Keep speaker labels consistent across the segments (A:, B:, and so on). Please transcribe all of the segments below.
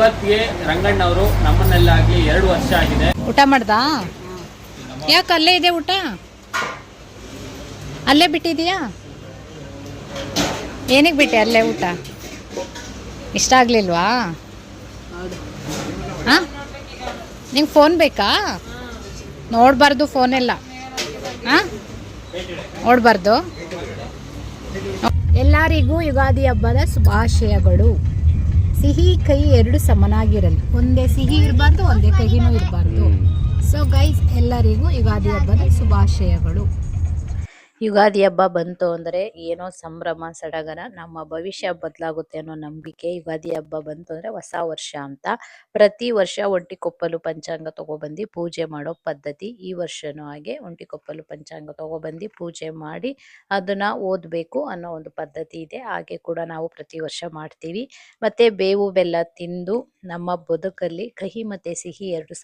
A: ಇವತ್ತಿಗೆ ರಂಗಣ್ಣವರು ನಮ್ಮನ್ನೆಲ್ಲ ಆಗ್ಲಿ 2 ವರ್ಷ ಆಗಿದೆ.
B: ಊಟ ಮಾಡ್ದಾ? ಯಾಕೆ ಅಲ್ಲೇ ಇದೆ ಊಟ? ಅಲ್ಲೇ ಬಿಟ್ಟಿದೀಯಾ? ಏನಕ್ಕೆ ಬಿಟ್ಟೆ ಅಲ್ಲೇ ಊಟ? ಇಷ್ಟ ಆಗ್ಲಿಲ್ವಾ? ಹಾಂ, ನಿಂಗೆ ಫೋನ್ ಬೇಕಾ? ನೋಡಬಾರ್ದು ಫೋನೆಲ್ಲ. ಹಾಂ, ನೋಡಬಾರ್ದು. ಎಲ್ಲರಿಗೂ ಯುಗಾದಿ ಹಬ್ಬದ ಶುಭಾಶಯಗಳು. ಸಿಹಿ ಕಹಿ ಎರಡು ಸಮನಾಗಿರಲಿ. ಒಂದೇ ಸಿಹಿ ಇರಬಾರ್ದು, ಒಂದೇ ಕಹಿನೂ ಇರಬಾರ್ದು. ಸೊ ಗೈಸ್, ಎಲ್ಲರಿಗೂ ಯುಗಾದಿ ಹಬ್ಬದ ಶುಭಾಶಯಗಳು. ಯುಗಾದಿ ಹಬ್ಬ ಬಂತು ಅಂದರೆ ಏನೋ ಸಂಭ್ರಮ ಸಡಗರ, ನಮ್ಮ ಭವಿಷ್ಯ ಬದಲಾಗುತ್ತೆ ಅನ್ನೋ ನಂಬಿಕೆ. ಯುಗಾದಿ ಹಬ್ಬ ಬಂತು ಅಂದರೆ ಹೊಸ ವರ್ಷ ಅಂತ. ಪ್ರತಿ ವರ್ಷ ಒಂಟಿಕೊಪ್ಪಲು ಪಂಚಾಂಗ ತಗೊಬಂದು ಪೂಜೆ ಮಾಡೋ ಪದ್ಧತಿ. ಈ ವರ್ಷನೂ ಹಾಗೆ ಒಂಟಿಕೊಪ್ಪಲು ಪಂಚಾಂಗ ತಗೊಬಂದು ಪೂಜೆ ಮಾಡಿ ಅದನ್ನ ಓದಬೇಕು ಅನ್ನೋ ಒಂದು ಪದ್ಧತಿ ಇದೆ. ಹಾಗೆ ಕೂಡ ನಾವು ಪ್ರತಿ ವರ್ಷ ಮಾಡ್ತೀವಿ. ಮತ್ತೆ ಬೇವು ಬೆಲ್ಲ ತಿಂದು ನಮ್ಮ ಬದುಕಲ್ಲಿ ಕಹಿ ಮತ್ತೆ ಸಿಹಿ ಎರಡು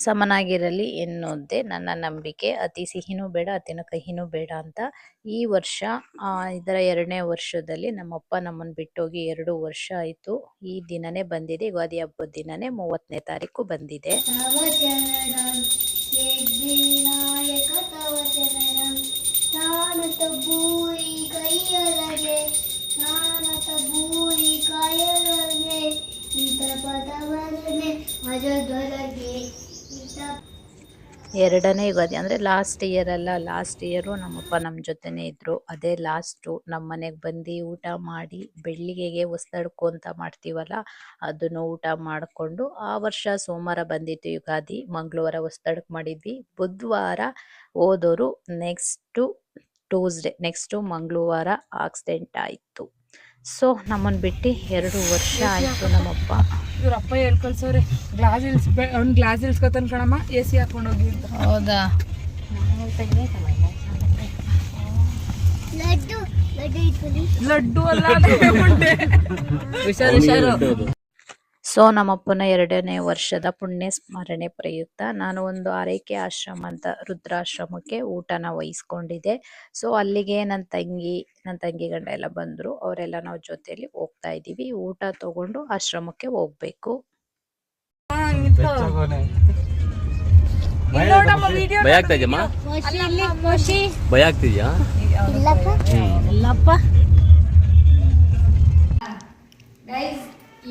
B: ಸಮನಾಗಿರಲಿ ಎನ್ನುವುದೇ ನನ್ನ ನಂಬಿಕೆ. ಅತಿ ಸಿಹಿನೂ ಬೇಡ, ಅತಿನ ಕಹಿನೂ ಬೇಡ ಅಂತ. ಈ ವರ್ಷ ಇದರ 2ನೇ ವರ್ಷದಲ್ಲಿ ನಮ್ಮಪ್ಪ ನಮ್ಮನ್ನು ಬಿಟ್ಟೋಗಿ 2 ವರ್ಷ ಆಯಿತು. ಈ ದಿನನೇ ಬಂದಿದೆ, ಯುಗಾದಿ ಹಬ್ಬದ ದಿನನೇ 30ನೇ ತಾರೀಕು ಬಂದಿದೆ. ಎರಡನೇ ಯುಗಾದಿ ಅಂದರೆ ಲಾಸ್ಟ್ ಇಯರ್ ಅಲ್ಲ, ಲಾಸ್ಟ್ ಇಯರು ನಮ್ಮಪ್ಪ ನಮ್ಮ ಜೊತೆನೇ ಇದ್ರು. ಅದೇ ಲಾಸ್ಟು. ನಮ್ಮ ಮನೆಗೆ ಬಂದು ಊಟ ಮಾಡಿ ಬೆಳ್ಳಿಗೆಗೆ ಹೊಸ್ದಡ್ಕು ಅಂತ ಮಾಡ್ತೀವಲ್ಲ, ಅದನ್ನು ಊಟ ಮಾಡಿಕೊಂಡು ಆ ವರ್ಷ ಸೋಮವಾರ ಬಂದಿತ್ತು ಯುಗಾದಿ, ಮಂಗಳವಾರ ಹೊಸ್ದಡ್ಕು ಮಾಡಿದ್ವಿ. ಬುಧವಾರ ಹೋದವರು ನೆಕ್ಸ್ಟು ಟ್ಯೂಸ್ಡೇ, ನೆಕ್ಸ್ಟು ಮಂಗಳವಾರ ಆಕ್ಸಿಡೆಂಟ್ ಆಯಿತು. ಸೊ ನಮ್ಮನ್ನು ಬಿಟ್ಟು 2 ವರ್ಷ ಆಯಿತು ನಮ್ಮಪ್ಪ.
C: ಇವ್ರಪ್ಪ ಹೇಳ್ಕೊಳ್ಸವ್ರೆ, ಅವ್ನು ಗ್ಲಾಸ್ ಇಳಿಸ್ಕೊತಾನೆ ಕಣಮ್ಮ, AC ಹಾಕೊಂಡು ಹೋಗಿ ಅಂತ.
B: ಹೌದಾ?
C: ಲಡ್ಡು ಅಲ್ಲ, ಹುಷಾರು.
B: ಸೊ ನಮ್ಮಪ್ಪನ 2ನೇ ವರ್ಷದ ಪುಣ್ಯ ಸ್ಮರಣೆ ಪ್ರಯುಕ್ತ ನಾನು ಒಂದು ಆರೈಕೆ ಆಶ್ರಮ ಅಂತ ರುದ್ರಾಶ್ರಮಕ್ಕೆ ಊಟನ ವಹಿಸ್ಕೊಂಡಿದ್ದೆ. ಸೊ ಅಲ್ಲಿಗೆ ನನ್ನ ತಂಗಿ ಗಂಡ ಎಲ್ಲ ಬಂದರು. ಅವರೆಲ್ಲ ನಾವು ಜೊತೆಯಲ್ಲಿ ಹೋಗ್ತಾ ಇದ್ದೀವಿ. ಊಟ ತಗೊಂಡು ಆಶ್ರಮಕ್ಕೆ ಹೋಗ್ಬೇಕು.
A: ಭಯ ಆಗ್ತಿದ್ಯಮ್ಮ? ಭಯ ಆಗ್ತಿದ್ಯಾ?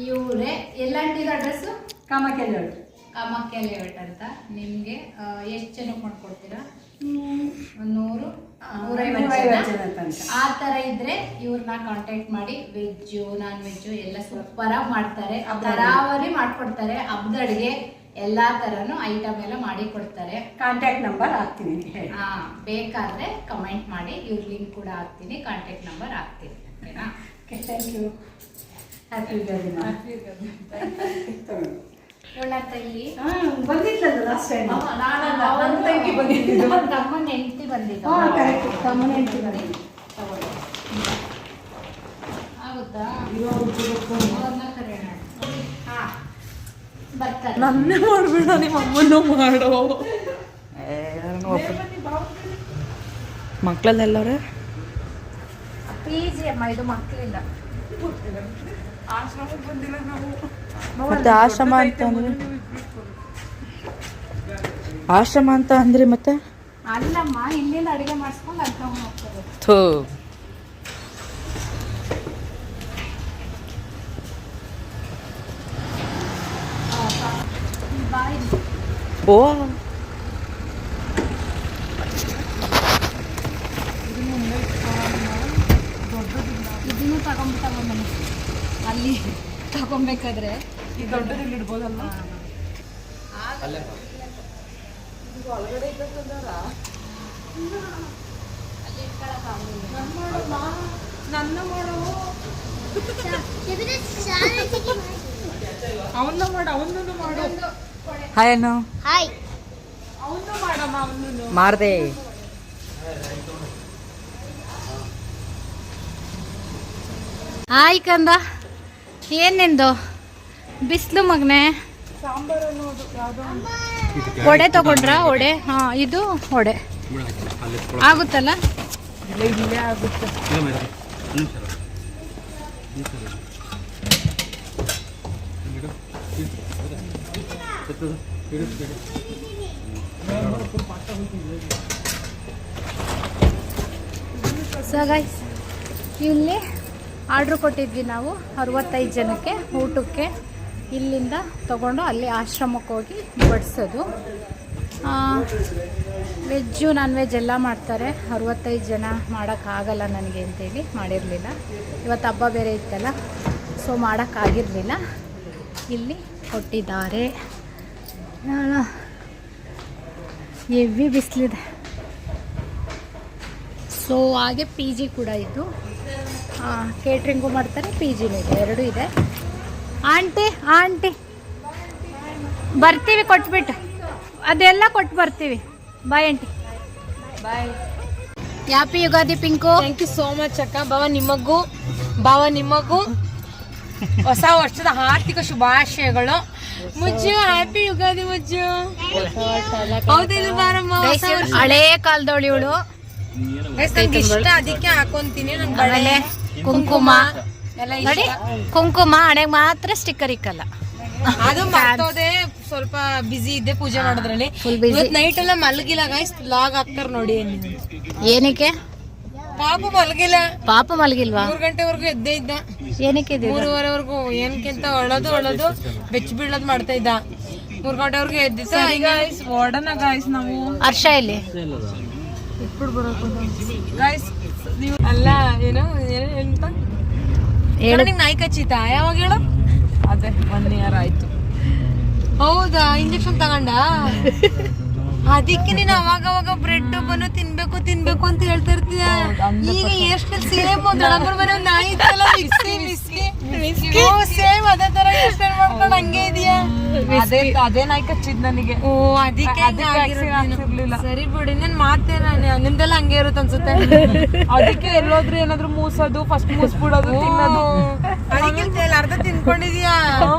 B: ಇವರೇ ಎಲ್ಲಂಟಿದ ಅಡ್ರೆಸ್?
C: ಕಾಮಾಖ್ಯ
B: ಲೇಔಟ್ ಅಂತ. ನಿಮ್ಗೆ ಎಷ್ಟು ಜನಕ್ಕೆ ಮಾಡ್ಕೊಡ್ತೀರಾ? 100, 150 ಆ ತರ ಇದ್ರೆ ಇವ್ರನ್ನ ಕಾಂಟ್ಯಾಕ್ಟ್ ಮಾಡಿ. ವೆಜ್ಜು ನಾನ್ ವೆಜ್ಜು ಎಲ್ಲ ಸೂಪರ್ ಆಗಿ ಮಾಡ್ತಾರೆ, ತರಾವರಿ ಮಾಡ್ಕೊಡ್ತಾರೆ. ಹಬ್ಬದ ಅಡಿಗೆ ಎಲ್ಲಾ ತರನು ಐಟಮ್ ಎಲ್ಲ ಮಾಡಿ ಕೊಡ್ತಾರೆ.
C: ಕಾಂಟ್ಯಾಕ್ಟ್ ನಂಬರ್ ಹಾಕ್ತೀನಿ,
B: ಬೇಕಾದ್ರೆ ಕಮೆಂಟ್ ಮಾಡಿ. ಇವ್ರ ಲಿಂಕ್ ಕೂಡ ಹಾಕ್ತೀನಿ, ಕಾಂಟ್ಯಾಕ್ಟ್ ನಂಬರ್ ಹಾಕ್ತೀನಿ. ಓಕೆನಾ?
C: Thank you. ಹ್ಯಾಪಿ ಯುಗಾದಿ. ಬಂದಿತ್ತಲ್ಲ ಲಾಸ್ಟ್ ಟೈಮ್,
B: ತಂಗಿ ಬಂದಿದ್ದು, ತಮ್ಮನ ಹೆಂಡತಿ ಬಂದಿದ್ದು.
C: ತಮ್ಮನ ಹೆಂಡತಿ ಬಂದಿದ್ದು
B: ಆಗುತ್ತಾ? ಬರ್ತಾರೆ.
C: ನನ್ನೇ ಮಾಡ್ಬೇಡ, ನಿಮ್ಮ ಅಮ್ಮನೂ ಮಾಡೋ. ಮಕ್ಕಳಲ್ಲೆಲ್ಲವ್ರೆ
B: PG ಅಮ್ಮ, ಇದು ಮಕ್ಕಳಿಲ್ಲ.
C: ಆಶ್ರಮಕ್ಕೆ ಬಂದಿಲ್ಲ ನಾವು.
D: ಮತ್ತೆ ಆಶ್ರಮ ಅಂತ ಅಂದ್ರೆ ಮತ್ತೆ
B: ಅಲ್ಲಮ್ಮ, ಇಲ್ಲಿಂದ ಅಡಿಗೆ ಮಾಡಿಸ್ಕೊಂಡು ಅಲ್ಲಿ ಹೋಗ್ತಾರೆ.
D: ಓ,
B: ಇದನ್ನು ತಗೊಂಡ್ಬನ್ನಿ. ಅಲ್ಲಿ ತಗೊಬೇಕಾದ್ರೆ
C: ಈ ದೊಡ್ಡದಿಲ್ಲಿ ಇಡ್ಬೋದಲ್ಲ. ಒಳಗಡೆ ನನ್ನ ಮಾಡು, ಅವನ್ನ ಮಾಡು.
D: ಹಾಯ್ ಅನ್ನು
C: ಅವನು ಮಾಡಮ್ಮ, ಅವನು
D: ಮಾಡ್ದೆ.
B: ಹಾಯ್ ಕಂದ, ಏನ್ ನಿಂದು ಬಿಸಿಲು ಮಗನೆ?
C: ಸಾಂಬಾರು ಅನ್ನೋದು ಯಾವುದೋ
B: ಒಡೆ ತಗೊಂಡ್ರಾ? ಒಡೆ? ಇದು ಒಡೆ ಆಗುತ್ತಲ್ಲ?
C: ಇಲ್ಲೇ ಆಗುತ್ತೆ.
B: ಸೊ ಗೈಸ್, ಇಲ್ಲಿ ಆರ್ಡ್ರ್ ಕೊಟ್ಟಿದ್ವಿ ನಾವು 65 ಜನಕ್ಕೆ ಊಟಕ್ಕೆ. ಇಲ್ಲಿಂದ ತಗೊಂಡು ಅಲ್ಲಿ ಆಶ್ರಮಕ್ಕೆ ಹೋಗಿ ಬಡಿಸೋದು. ವೆಜ್ಜು ನಾನ್ ವೆಜ್ ಎಲ್ಲ ಮಾಡ್ತಾರೆ. 65 ಜನ ಮಾಡೋಕ್ಕಾಗಲ್ಲ ನನಗೆ ಅಂತೇಳಿ ಮಾಡಿರಲಿಲ್ಲ. ಇವತ್ತು ಹಬ್ಬ ಬೇರೆ ಇತ್ತಲ್ಲ, ಸೊ ಮಾಡೋಕ್ಕಾಗಿರಲಿಲ್ಲ. ಇಲ್ಲಿ ಕೊಟ್ಟಿದ್ದಾರೆ. ಹೆವಿ ಬಿಸಿಲಿದೆ. ಸೊ ಹಾಗೆ ಪಿ ಜಿ ಕೂಡ ಇದ್ದು, ಕೇಟ್ರಿಂಗು ಮಾಡ್ತಾರೆ, ಪಿ ಜಿನೂ ಇದೆ, ಎರಡೂ ಇದೆ. ಆಂಟಿ ಬರ್ತೀವಿ, ಕೊಟ್ಬಿಟ್ಟು ಅದೆಲ್ಲ ಕೊಟ್ಟು ಬರ್ತೀವಿ. Bye aunty.
C: Bye.
B: Happy Ugadi Pinku.
C: Thank you so much ಅಕ್ಕ. ಭಾವ ನಿಮಗೂ ಹೊಸ ವರ್ಷದ ಆರ್ಥಿಕ ಶುಭಾಶಯಗಳು. ಮುಜ್ಜು ಹ್ಯಾಪಿ ಯುಗಾದಿ ಮುಜ್ಜು. ಹೌದಿಲ್ಲ ಬಾರಮ್ಮ, ಹೊಸ ವರ್ಷ.
B: ಹಳೇ ಕಾಲದವಳು ಇವಳು.
C: ನಂಗೆ ಇಷ್ಟ, ಅದಕ್ಕೆ ಹಾಕೊಂತೀನಿ. ನನ್ ಬಳೆ
B: ಕುಂಕುಮ
C: ಎಲ್ಲ
B: ನೋಡಿ, ಕುಂಕುಮ ಹಣೆಗೆ ಮಾತ್ರ ಸ್ಟಿಕ್ಕರ್ ಇಕ್ಕಲ್ಲ.
C: ಅದು ಮರ್ತೋದೆ, ಸ್ವಲ್ಪ ಬಿಸಿ ಇದ್ದೆ ಪೂಜೆ ಮಾಡೋದ್ರಲ್ಲಿ.
B: Full busy.
C: ಇವತ್ತು ನೈಟ್ ಎಲ್ಲ ಮಲಗಿಲ್ಲ ಗೈಸ್, ಲಾಗ್ ಹಾಕ್ತಾರ ನೋಡಿ.
B: ಏನಕ್ಕೆ
C: ಪಾಪ ಮಲಗಿಲ್ಲ,
B: ಪಾಪ ಮಲಗಿಲ್ವಾ?
C: 3 ಗಂಟೆವರೆಗೂ ಎದ್ದೇ ಇದ್ದ.
B: ಏನಕ್ಕೆ ಇದು?
C: 3:30ವರೆಗೂ ಏನಕ್ಕಿಂತ ಒಳದು ಬೆಚ್ಚ ಬೀಳೋದು ಮಾಡ್ತಾ ಇದ್ದ. 3 ಗಂಟೆವರೆಗೂ ಎದ್ದಿದ್ದ. ಓಡೋಣ ಗೈಸ್ ನಾವು.
B: ಹರ್ಷ ಇಲ್ಲಿ
C: ಗೈಸ್ ನೀವು ಅಲ್ಲ ಏನು ಎಂತ
B: ಹೇಳು.
C: ನಾಯಿ ಕಚ್ಚಿತಾ? ಯಾವಾಗ ಹೇಳು? ಅದೇ 1 year ಆಯ್ತು. ಹೌದಾ? ಇಂಜೆಕ್ಷನ್ ತಗೊಂಡ? ಅದಕ್ಕೆ ನೀನು ಅವಾಗ ಬ್ರೆಡ್ ಬನ್ನು ತಿನ್ಬೇಕು ಅಂತ ಹೇಳ್ತಾ ಇರ್ತೀಯ. ಈಗ ಎಷ್ಟು ಸೇಮ್ ದೊಡ್ಡಪ್ಪನ ಮನೆ ನಾಯಿ ಇತ್ತಲ್ಲ, ಸೇಮ್ ಅದೇ ತರ ಎಕ್ಸ್ಪ್ಲೇನ್ ಮಾಡ್ಕೊಂಡು ಹಂಗೆ ಇದೆಯಾ? ಅದೇ ನಾಯಿ ಕಚ್ಚಿದ್ ನನಗೆ. ಓ, ಅದಕ್ಕೆ ಸರಿ ಬಿಡಿ. ನನ್ ಮಾತೇನ ನಿಮ್ದೆಲ್ಲ ಹಂಗೆ ಇರುತ್ತೆ ಅನ್ಸುತ್ತೆ. ಅದಕ್ಕೆ ಎಲ್ಲೋದ್ರು ಏನಾದ್ರು ಮೂಸೋದು, ಫಸ್ಟ್ ಮೂಸ್ಬಿಡೋದು, ತಿನ್ನೋದು. ಅದಕ್ಕೆ ಅರ್ಧ ತಿನ್ಕೊಂಡಿದ್ಯಾ?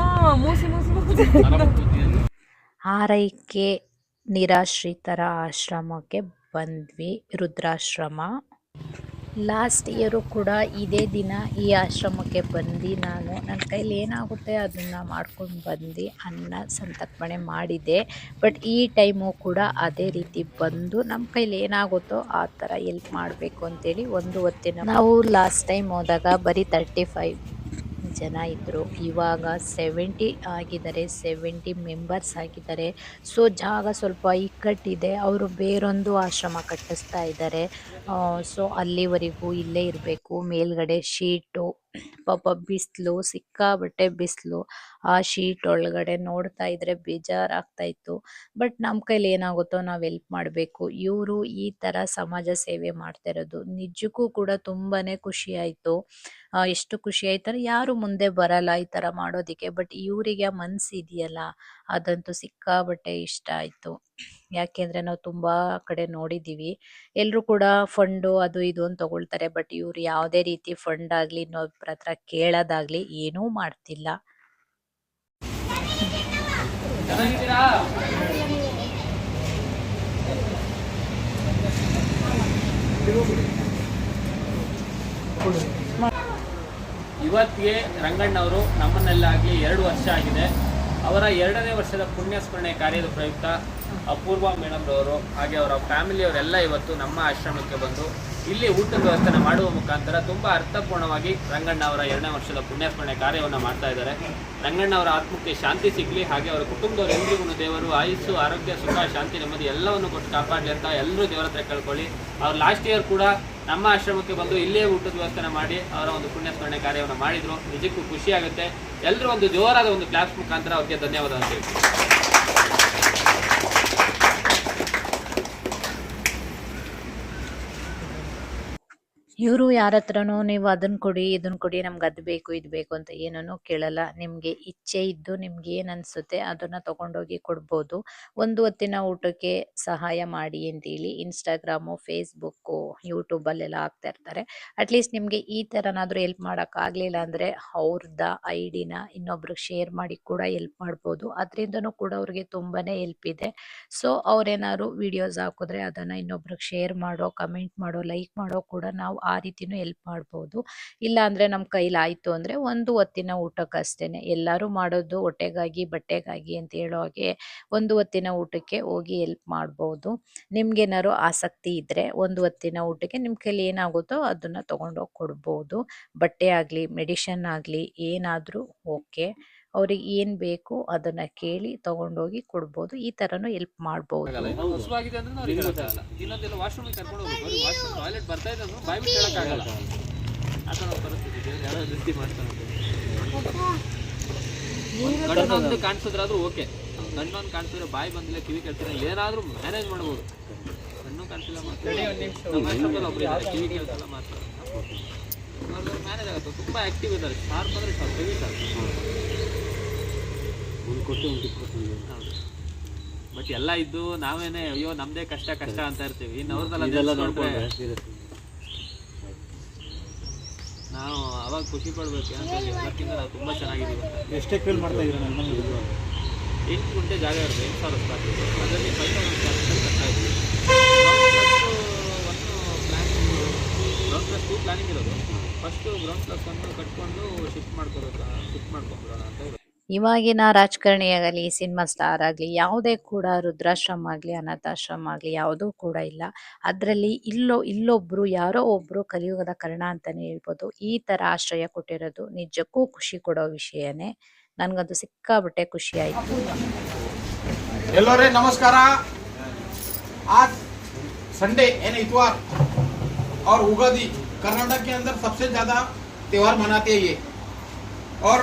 C: ಮೂಸಿ
B: ಆರೈಕೆ ನಿರಾಶ್ರಿತರ ಆಶ್ರಮಕ್ಕೆ ಬಂದ್ವಿ, ರುದ್ರಾಶ್ರಮ. ಲಾಸ್ಟ್ ಇಯರು ಕೂಡ ಇದೇ ದಿನ ಈ ಆಶ್ರಮಕ್ಕೆ ಬಂದು ನಾನು ನನ್ನ ಕೈಲಿ ಏನಾಗುತ್ತೆ ಅದನ್ನು ಮಾಡ್ಕೊಂಡು ಬಂದು ಅನ್ನ ಸಂತರ್ಪಣೆ ಮಾಡಿದ್ದೆ. ಬಟ್ ಈ ಟೈಮು ಕೂಡ ಅದೇ ರೀತಿ ಬಂದು ನಮ್ಮ ಕೈಲಿ ಏನಾಗುತ್ತೋ ಆ ಥರ ಎಲ್ಪ್ ಮಾಡಬೇಕು ಅಂತೇಳಿ ಒಂದು ಹೊತ್ತಿನ. ನಾವು ಲಾಸ್ಟ್ ಟೈಮ್ ಹೋದಾಗ ಬರೀ 35 ಜನ ಇದ್ದರು. ಇವಾಗ 70 ಆಗಿದ್ದಾರೆ, 70 ಮೆಂಬರ್ಸ್ ಆಗಿದ್ದಾರೆ. ಸೊ ಜಾಗ ಸ್ವಲ್ಪ ಇಕ್ಕಟ್ಟಿದೆ. ಅವರು ಬೇರೊಂದು ಆಶ್ರಮ ಕಟ್ಟಿಸ್ತಾ ಇದ್ದಾರೆ. ಸೊ ಅಲ್ಲಿವರೆಗೂ ಇಲ್ಲೇ ಇರಬೇಕು. ಮೇಲ್ಗಡೆ ಶೀಟು, ಪಾಪ ಬಿಸಿಲು, ಸಿಕ್ಕಾಬಟ್ಟೆ ಬಿಸಿಲು. ಆ ಶೀಟ್ ಒಳಗಡೆ ನೋಡ್ತಾ ಇದ್ರೆ ಬೇಜಾರಾಗ್ತಾ ಇತ್ತು. ಬಟ್ ನಮ್ಮ ಕೈಲಿ ಏನಾಗುತ್ತೋ ನಾವು ಹೆಲ್ಪ್ ಮಾಡಬೇಕು. ಇವರು ಈ ಥರ ಸಮಾಜ ಸೇವೆ ಮಾಡ್ತಾ ಇರೋದು ನಿಜಕ್ಕೂ ಕೂಡ ತುಂಬಾ ಖುಷಿ ಆಯಿತು. ಎಷ್ಟು ಖುಷಿ ಆಯ್ತಾರೆ, ಯಾರು ಮುಂದೆ ಬರಲ್ಲ ಈ ಥರ ಮಾಡೋದಕ್ಕೆ. ಬಟ್ ಇವರಿಗೆ ಮನಸ್ಸು ಇದೆಯಲ್ಲ, ಅದಂತೂ ಸಿಕ್ಕಾಬಟ್ಟೆ ಇಷ್ಟ ಆಯಿತು. ಯಾಕೆಂದರೆ ನಾವು ತುಂಬ ಕಡೆ ನೋಡಿದ್ದೀವಿ, ಎಲ್ಲರೂ ಕೂಡ ಫಂಡು ಅದು ಇದು ಅಂತ ತಗೊಳ್ತಾರೆ. ಬಟ್ ಇವರು ಯಾವುದೇ ರೀತಿ ಫಂಡ್ ಆಗಲಿ ಇನ್ನೊಬ್ಬರ ಹತ್ರ ಕೇಳೋದಾಗಲಿ ಏನೂ ಮಾಡ್ತಿಲ್ಲ.
A: ಇವತ್ತಿಗೆ ರಂಗಣ್ಣವರು ನಮ್ಮನ್ನೆಲ್ಲಾಗಲಿ 2 ವರ್ಷ ಆಗಿದೆ. ಅವರ 2ನೇ ವರ್ಷದ ಪುಣ್ಯಸ್ಮರಣೆ ಕಾರ್ಯದ ಪ್ರಯುಕ್ತ ಅಪೂರ್ವ ಮೇಡಮ್ರವರು ಹಾಗೆ ಅವರ ಫ್ಯಾಮಿಲಿಯವರೆಲ್ಲ ಇವತ್ತು ನಮ್ಮ ಆಶ್ರಮಕ್ಕೆ ಬಂದು ಇಲ್ಲಿ ಊಟದ ವ್ಯವಸ್ಥೆ ಮಾಡುವ ಮುಖಾಂತರ ತುಂಬ ಅರ್ಥಪೂರ್ಣವಾಗಿ ರಂಗಣ್ಣ ಅವರ 2ನೇ ವರ್ಷದ ಪುಣ್ಯಸ್ಮರಣೆ ಕಾರ್ಯವನ್ನು ಮಾಡ್ತಾ ಇದ್ದಾರೆ. ರಂಗಣ್ಣ ಅವರ ಆತ್ಮಕ್ಕೆ ಶಾಂತಿ ಸಿಗಲಿ, ಹಾಗೆ ಅವರ ಕುಟುಂಬದವರೆಲ್ಲರಿಗೂ ದೇವರು ಆಯುಸ್ಸು, ಆರೋಗ್ಯ, ಸುಖ, ಶಾಂತಿ, ನೆಮ್ಮದಿ ಎಲ್ಲವನ್ನು ಕೊಟ್ಟು ಕಾಪಾಡಲಿ ಅಂತ ಎಲ್ಲರೂ ದೇವರ ಹತ್ರ ಕೇಳ್ಕೊಳ್ಳಿ. ಅವ್ರು ಲಾಸ್ಟ್ ಇಯರ್ ಕೂಡ ನಮ್ಮ ಆಶ್ರಮಕ್ಕೆ ಬಂದು ಇಲ್ಲೇ ಊಟದ ವ್ಯವಸ್ಥೆ ಮಾಡಿ ಅವರ ಒಂದು ಪುಣ್ಯಸ್ಮರಣೆ ಕಾರ್ಯವನ್ನು ಮಾಡಿದ್ರು. ನಿಜಕ್ಕೂ ಖುಷಿ ಆಗುತ್ತೆ. ಎಲ್ಲರೂ ಒಂದು ಜೋರಾದ ಒಂದು ಕ್ಲಾಸ್ ಮುಖಾಂತರ ಅವ್ರಿಗೆ ಧನ್ಯವಾದ ಅಂತ ಹೇಳ್ತೀವಿ.
B: ಇವರು ಯಾರ ಹತ್ರನೂ ನೀವು ಅದನ್ನು ಕೊಡಿ ಇದನ್ನು ಕೊಡಿ, ನಮ್ಗೆ ಅದು ಬೇಕು ಇದು ಬೇಕು ಅಂತ ಏನೂ ಕೇಳಲ್ಲ. ನಿಮಗೆ ಇಚ್ಛೆ ಇದ್ದು ನಿಮ್ಗೆ ಏನು ಅನಿಸುತ್ತೆ ಅದನ್ನು ತೊಗೊಂಡೋಗಿ ಕೊಡ್ಬೋದು. ಒಂದು ಹೊತ್ತಿನ ಊಟಕ್ಕೆ ಸಹಾಯ ಮಾಡಿ ಅಂತೇಳಿ ಇನ್ಸ್ಟಾಗ್ರಾಮು, ಫೇಸ್ಬುಕ್ಕು, ಯೂಟ್ಯೂಬಲ್ಲೆಲ್ಲ ಹಾಕ್ತಾ ಇರ್ತಾರೆ. ಅಟ್ಲೀಸ್ಟ್ ನಿಮಗೆ ಈ ಥರನಾದರೂ ಹೆಲ್ಪ್ ಮಾಡೋಕ್ಕಾಗಲಿಲ್ಲ ಅಂದರೆ ಅವ್ರದ್ದು ಐಡಿನ ಇನ್ನೊಬ್ರಿಗೆ ಶೇರ್ ಮಾಡಿ ಕೂಡ ಹೆಲ್ಪ್ ಮಾಡ್ಬೋದು. ಅದರಿಂದನೂ ಕೂಡ ಅವ್ರಿಗೆ ತುಂಬಾ ಹೆಲ್ಪ್ ಇದೆ. ಸೊ ಅವ್ರೇನಾದ್ರು ವಿಡಿಯೋಸ್ ಹಾಕಿದ್ರೆ ಅದನ್ನು ಇನ್ನೊಬ್ರಿಗೆ ಶೇರ್ ಮಾಡೋ, ಕಮೆಂಟ್ ಮಾಡೋ, ಲೈಕ್ ಮಾಡೋ ಕೂಡ ನಾವು ಆ ರೀತಿನೂ ಹೆಲ್ಪ್ ಮಾಡ್ಬೋದು. ಇಲ್ಲ ಅಂದರೆ ನಮ್ಮ ಕೈಲಾಯಿತು ಅಂದರೆ ಒಂದು ಹೊತ್ತಿನ ಊಟಕ್ಕಷ್ಟೇ. ಎಲ್ಲರೂ ಮಾಡೋದು ಹೊಟ್ಟೆಗಾಗಿ ಬಟ್ಟೆಗಾಗಿ ಅಂತ ಹೇಳೋ ಹಾಗೆ ಒಂದು ಹೊತ್ತಿನ ಊಟಕ್ಕೆ ಹೋಗಿ ಹೆಲ್ಪ್ ಮಾಡ್ಬೋದು. ನಿಮ್ಗೇನಾದ್ರು ಆಸಕ್ತಿ ಇದ್ದರೆ ಒಂದು ಹೊತ್ತಿನ ಊಟಕ್ಕೆ ನಿಮ್ಮ ಕೈಲಿ ಏನಾಗುತ್ತೋ ಅದನ್ನು ತೊಗೊಂಡೋಗಿ ಕೊಡ್ಬೋದು. ಬಟ್ಟೆ ಆಗಲಿ ಮೆಡಿಷನ್ ಆಗಲಿ ಏನಾದರೂ ಓಕೆ, ಅವ್ರಿಗೆ ಏನು ಬೇಕು ಅದನ್ನು ಕೇಳಿ ತೊಗೊಂಡೋಗಿ ಕೊಡ್ಬೋದು. ಈ ಥರನೂ ಹೆಲ್ಪ್ ಮಾಡ್ಬೋದು.
A: ಹಸುವಾಗಿದೆ ಅಂದ್ರೆ ಅವ್ರಿಗೆ ಗೊತ್ತಾಗಲ್ಲ. ಇನ್ನೊಂದೆಲ್ಲ ವಾಶ್ರೂಮಿಗೆ ಕರ್ಕೊಂಡು ಹೋಗ್ಬೇಕು, ವಾಶ್ರೂಮ್ ಟಾಯ್ಲೆಟ್ ಬರ್ತಾ ಇದೆ ಅಂದ್ರೆ ಬಾಯಿ ಬಿಟ್ಟು ಹೇಳೋಕ್ಕಾಗಲ್ಲ. ಆ ಥರ ಪರಿಸ್ಥಿತಿ ಇದೆ. ಯಾರೋ ದೃಷ್ಟಿ ಮಾಡ್ತಾನೆ ಗಂಡನೊಂದು ಕಾಣಿಸಿದ್ರಾದ್ರೂ ಓಕೆ. ಗಂಡೊಂದು ಕಾಣಿಸಿದ್ರೆ ಬಾಯಿ ಬಂದಿಲ್ಲ, ಕಿವಿ ಕೇಳ್ತಿಲ್ಲ, ಏನಾದರೂ ಮ್ಯಾನೇಜ್ ಮಾಡ್ಬೋದು. ಗಂಡು ಕಾಣಿಸಿಲ್ಲ ಮಾತ್ರ ಒಬ್ಬರು ಕಿವಿ ಕೇಳ್ತಿಲ್ಲ ಮಾತ್ರ ಮ್ಯಾನೇಜ್ ಆಗುತ್ತೆ. ತುಂಬ ಆ್ಯಕ್ಟಿವ್ ಇದ್ದಾರೆ. ಶಾರ್ಪ್ ಅಂದರೆ ಶಾರ್ಪ್, ಹೆವಿ ಶಾರ್ಪ್. ಬಟ್ ಎಲ್ಲ ಇದ್ದು ನಾವೇನೆ ಅಯ್ಯೋ ನಮ್ದೇ ಕಷ್ಟ ಕಷ್ಟ ಅಂತ ಇರ್ತೀವಿ. ಇನ್ನು ಅವ್ರದ್ದೆಲ್ಲ ನಾವು ಅವಾಗ ಖುಷಿ ಪಡ್ಬೇಕು. ಯಾಕಂದ್ರೆ ಎಲ್ಲಕ್ಕಿಂತ ನಾವು ತುಂಬ ಚೆನ್ನಾಗಿದ್ದೀವಿ ಅಂತ.
E: ಎಷ್ಟೇ ಫೀಲ್ ಮಾಡ್ತಾ ಇದ್ದೀರಾ?
A: 8 ಗುಂಟೆ ಜಾಗ ಇರುತ್ತೆ, 8,000 ಸ್ಕ್ವೇರ್ ಫೀಟ್. ಅದರಲ್ಲಿ 5,000 ಸ್ಕ್ವೇರ್ ಫೀಟ್ ಕಟ್ತಾ ಇದ್ವಿ. ಗ್ರೌಂಡ್ ಪ್ಲಸ್ 2 ಪ್ಲಾನಿಂಗ್ ಇರೋದು. ಫಸ್ಟು ಗ್ರೌಂಡ್ ಪ್ಲಸ್ 1 ಕಟ್ಕೊಂಡು ಶಿಫ್ಟ್ ಮಾಡ್ಕೊಂಡ್ಬಿಡೋಣ ಅಂತ ಇರೋದು.
B: ಇವಾಗಿನ ರಾಜಕಾರಣಿಯಾಗಲಿ ಸಿನಿಮಾ ಸ್ಟಾರ್ ಆಗಲಿ ಯಾವುದೇ ಕೂಡ ವೃದ್ಧಾಶ್ರಮ ಆಗಲಿ ಅನಾಥಾಶ್ರಮ ಆಗಲಿ ಯಾವುದೂ ಕೂಡ ಇಲ್ಲ. ಅದರಲ್ಲಿ ಇಲ್ಲೊಬ್ಬರು ಯಾರೋ ಒಬ್ಬರು ಕಲಿಯುಗದ ಕರ್ಣ ಅಂತಲೇ ಹೇಳ್ಬೋದು. ಈ ಥರ ಆಶ್ರಯ ಕೊಟ್ಟಿರೋದು ನಿಜಕ್ಕೂ ಖುಷಿ ಕೊಡೋ ವಿಷಯನೇ. ನನಗದು ಸಿಕ್ಕಾಬಟ್ಟೆ ಖುಷಿ ಆಯಿತು.
F: ಎಲ್ಲರೇ ನಮಸ್ಕಾರ. आज संडे यानी इतवार और उगादी कर्नाटक के अंदर सबसे ज़्यादा त्यौहार मनाते हैं ये। और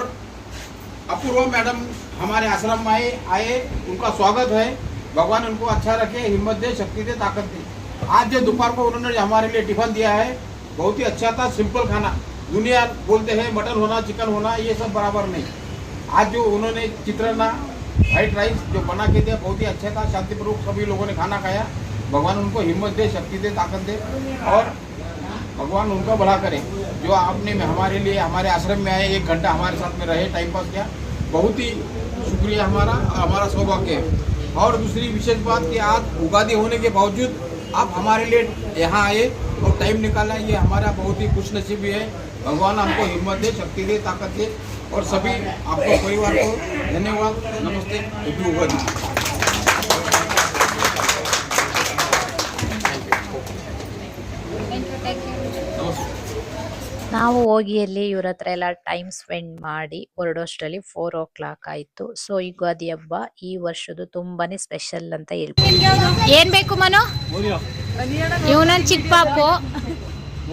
F: अपूर्वा मैडम हमारे आश्रम में आए, उनका स्वागत है। भगवान उनको अच्छा रखे, हिम्मत दे, शक्ति दे, ताकत दे। आज जो दोपहर को उन्होंने हमारे लिए टिफिन दिया है बहुत ही अच्छा था, सिंपल खाना। दुनिया बोलते हैं मटन होना चिकन होना ये सब बराबर नहीं। आज जो उन्होंने चित्राना वाइट राइस जो बना के दिया बहुत ही अच्छा था, शांतिपूर्वक सभी लोगों ने खाना खाया। भगवान उनको हिम्मत दे, शक्ति दे, ताकत दे और भगवान उनका भला करे। जो आपने हमारे लिए हमारे आश्रम में आए, 1 घंटा हमारे साथ में रहे, टाइम पास किया, बहुत ही शुक्रिया हमारा सौभाग्य है। और दूसरी विशेष बात कि आज उगादी होने के बावजूद आप हमारे लिए यहाँ आए और टाइम निकाला, ये हमारा बहुत ही खुशनसीबी है। भगवान हमको हिम्मत दे, शक्ति दे, ताकत दे और सभी आपको परिवार को धन्यवाद। नमस्ते, हैप्पी उगादी।
B: ನಾವು ಹೋಗಿ ಅಲ್ಲಿ ಇವ್ರ ಹತ್ರ ಎಲ್ಲ ಟೈಮ್ ಸ್ಪೆಂಡ್ ಮಾಡಿ ಹೊರಡೋಷ್ಟರಲ್ಲಿ 4 o'clock ಆಯಿತು. ಸೊ ಯುಗಾದಿ ಹಬ್ಬ ಈ ವರ್ಷದ್ದು ತುಂಬಾನೇ ಸ್ಪೆಷಲ್ ಅಂತ ಹೇಳ್ಬೋದು. ಏನ್ ಬೇಕು ಮನು? ಇವನೊಂದು ಚಿಕ್ಕ ಪಾಪು,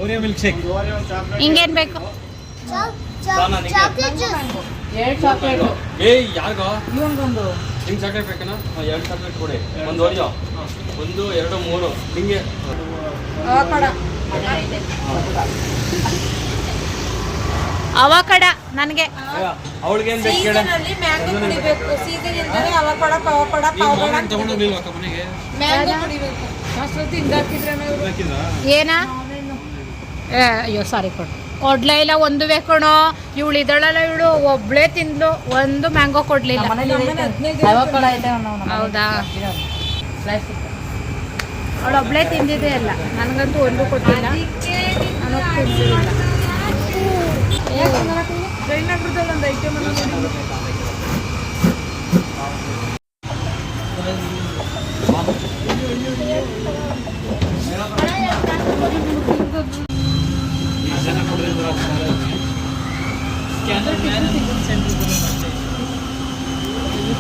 E: ಓರಿಯೋ ಮಿಲ್ಕ್ ಶೇಕ್.
B: ಹಿಂಗೇನ್ ಬೇಕು?
A: ಏ ಯಾರಿಗೋ ನಿಮ್ಗೆ ಚಾಕ್ಲೇಟ್ ಬೇಕೇನಾ? 2 ಚಾಕ್ಲೇಟ್ ಕೊಡಿ. 1 ಓರಿಯೋ, 1 2 3 ನಿಂಗೆ
B: ಅವಕಡ ನನಗೆ.
A: ಅವಳಿಗೆ ಏನ್ ಬೇಕು ಕೇಳ.
C: ಮ್ಯಾಂಗೋ ಕುಡಿಬೇಕು. ಸೀಸನ್ ಇದ್ದರೆ ಅವಕಡ ಪವಕಡ ಪಾವಕಡ
A: ತಗೊಂಡೋಗ್ಲಿಲ್ವಾ ಮನೆಗೆ?
C: ಮ್ಯಾಂಗೋ ಕುಡಿಬೇಕು. ಅಷ್ಟೊತ್ತು ಹಿಂದಾಕಿದ್ರೆ
B: ಏನ? ಅಯ್ಯೋ ಸಾರಿ ಕೊಡ್ಲೇ ಇಲ್ಲ. ಒಂದು ಬೇಕಣೋ, ಇವಳು ಇದಳಲ್ಲ, ಇವಳು ಒಬ್ಳೇ ತಿಂದ್ಲು, ಒಂದು ಮ್ಯಾಂಗೋ ಕೊಡ್ಲಿಲ್ಲ. ಹೌದಾ? ಅವಳು ಒಬ್ಳೇ ತಿಂದಿದೆ ಅಲ್ಲ, ನನಗಂತೂ ಒಂದು ಕೊಟ್ಟಿಲ್ಲ. ನನಗೆ ತಿಂದಿಲ್ಲ.
C: ಒಂದು ಐಟಮ್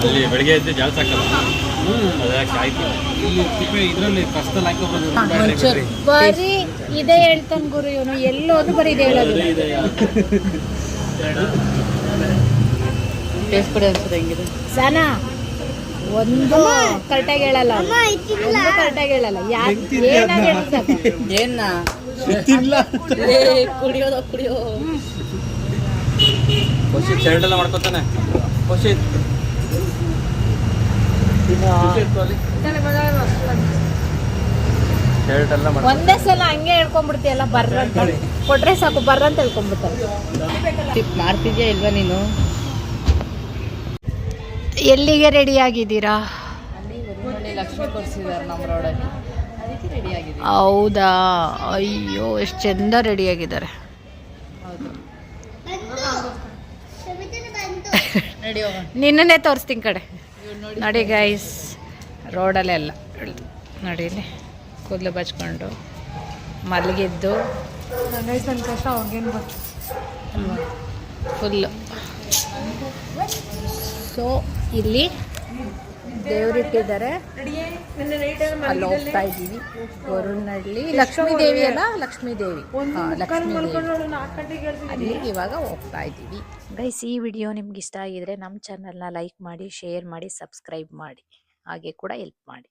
A: ಅಲ್ಲಿ ಬೆಳಿಗ್ಗೆ ಎದ್ದು ಜಾಲ ಸಾಕಲ್ಲ, ಅದಕ್ಕೆ ಆಯ್ತು. ಇಲ್ಲಿ ಇದರಲ್ಲಿ ಕಷ್ಟದಲ್ಲಿ ಹಾಕಿ
B: ಬರೀ ಇದೇ ಹೇಳ್ತಾನೆ ಗುರು ಇವನು. ಎಲ್ಲೋದು ಬರೀ ಇದೆ ಹೇಳೋದು. ಸನಾ ಒಂದು ಕರೆಕ್ಟಾಗಿ ಹೇಳಲ್ಲ, ಒಂದು ಕರೆಕ್ಟಾಗಿ ಹೇಳಲ್ಲ. ಏನ ಕುಡಿಯೋ
A: ಖುಷಿ ಶರ್ಟ್ ಎಲ್ಲ ಮಾಡ್ಕೊತಾನೆ. ಖುಷಿ ಶರ್ಟ್ ಎಲ್ಲ
B: ಒಂದೇ ಸಲ ಹಂಗೆ ಹೇಳ್ಕೊಂಡ್ಬಿಡ್ತೀಯಲ್ಲ, ಬರ್ರಂತ ಕೊಟ್ರೆ ಸಾಕು, ಬರ್ರಂತ ಹೇಳ್ಕೊಂಡ್ಬಿಡ್ತಾರೆ.
D: ಮಾಡ್ತಿದ್ಯಾ ಇಲ್ವಾ ನೀನು?
B: ಎಲ್ಲಿಗೆ ರೆಡಿ ಆಗಿದ್ದೀರಾ?
D: ಲಕ್ಷ್ಮಿ ಕೊಡ್ಸಿದಾರೆ ನಮ್ಮ ರೋಡಲ್ಲಿ, ಅದಕ್ಕೆ
B: ಹೌದಾ? ಅಯ್ಯೋ ಎಷ್ಟು ಚಂದ ರೆಡಿಯಾಗಿದ್ದಾರೆ. ನಿನ್ನನ್ನೇ ತೋರಿಸ್ತೀನಿ ಕಡೆ. ನೋಡಿ ಗೈಸ್, ರೋಡಲ್ಲೆಲ್ಲ ನೋಡಿ ಇಲ್ಲಿ ಕೂದಲು ಬಚ್ಕೊಂಡು ಮಲಗಿದ್ದು
C: ನನ್ನ ಕಷ್ಟ ಅವ್ರಿಗೇನು ಗೊತ್ತು.
B: ಫುಲ್ಲು. ಸೊ ಇಲ್ಲಿ ದೇವರಿಟ್ಟಿದ್ದಾರೆ, ಅಲ್ಲಿ ಹೋಗ್ತಾ ಇದ್ದೀವಿ. ವರುಣಹಳ್ಳಿ ಲಕ್ಷ್ಮೀ ದೇವಿ ಅಲ್ಲ, ಲಕ್ಷ್ಮೀ ದೇವಿ, ಲಕ್ಷ್ಮೀ ದೇವಿ ಅಲ್ಲಿ ಇವಾಗ ಹೋಗ್ತಾ ಇದ್ದೀವಿ. ಗೈಸ್, ಈ ವಿಡಿಯೋ ನಿಮ್ಗೆ ಇಷ್ಟ ಆಗಿದ್ರೆ ನಮ್ಮ ಚಾನಲ್ನ ಲೈಕ್ ಮಾಡಿ, ಶೇರ್ ಮಾಡಿ, ಸಬ್ಸ್ಕ್ರೈಬ್ ಮಾಡಿ, ಹಾಗೆ ಕೂಡ ಹೆಲ್ಪ್ ಮಾಡಿ.